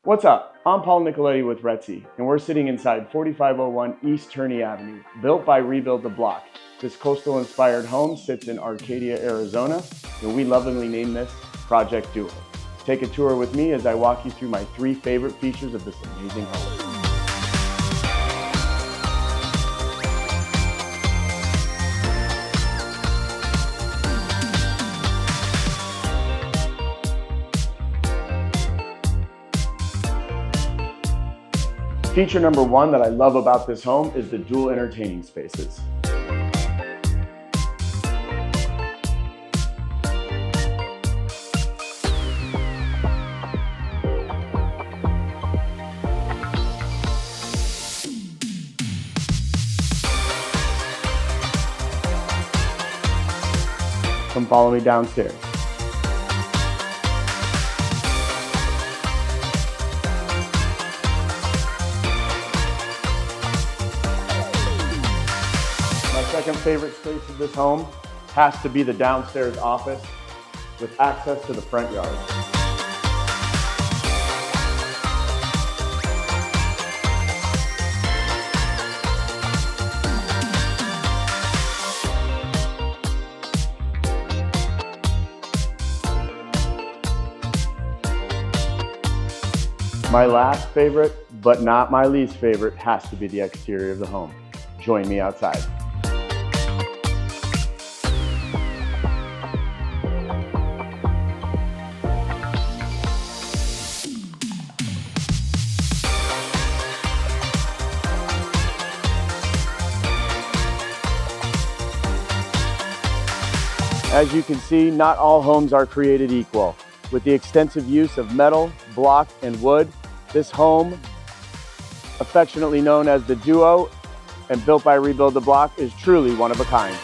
What's up? I'm Paul Nicoletti with Retzi, and we're sitting inside 4501 East Turney Avenue, built by Rebuild the Block. This coastal-inspired home sits in Arcadia, Arizona, and we lovingly name this Project Duo. Take a tour with me as I walk you through my 3 favorite features of this amazing home. Feature number 1 that I love about this home is the dual entertaining spaces. Come follow me downstairs. My second favorite space of this home has to be the downstairs office with access to the front yard. My last favorite, but not my least favorite, has to be the exterior of the home. Join me outside. As you can see, not all homes are created equal. With the extensive use of metal, block, and wood, this home, affectionately known as the Duo and built by Rebuild the Block, is truly one of a kind.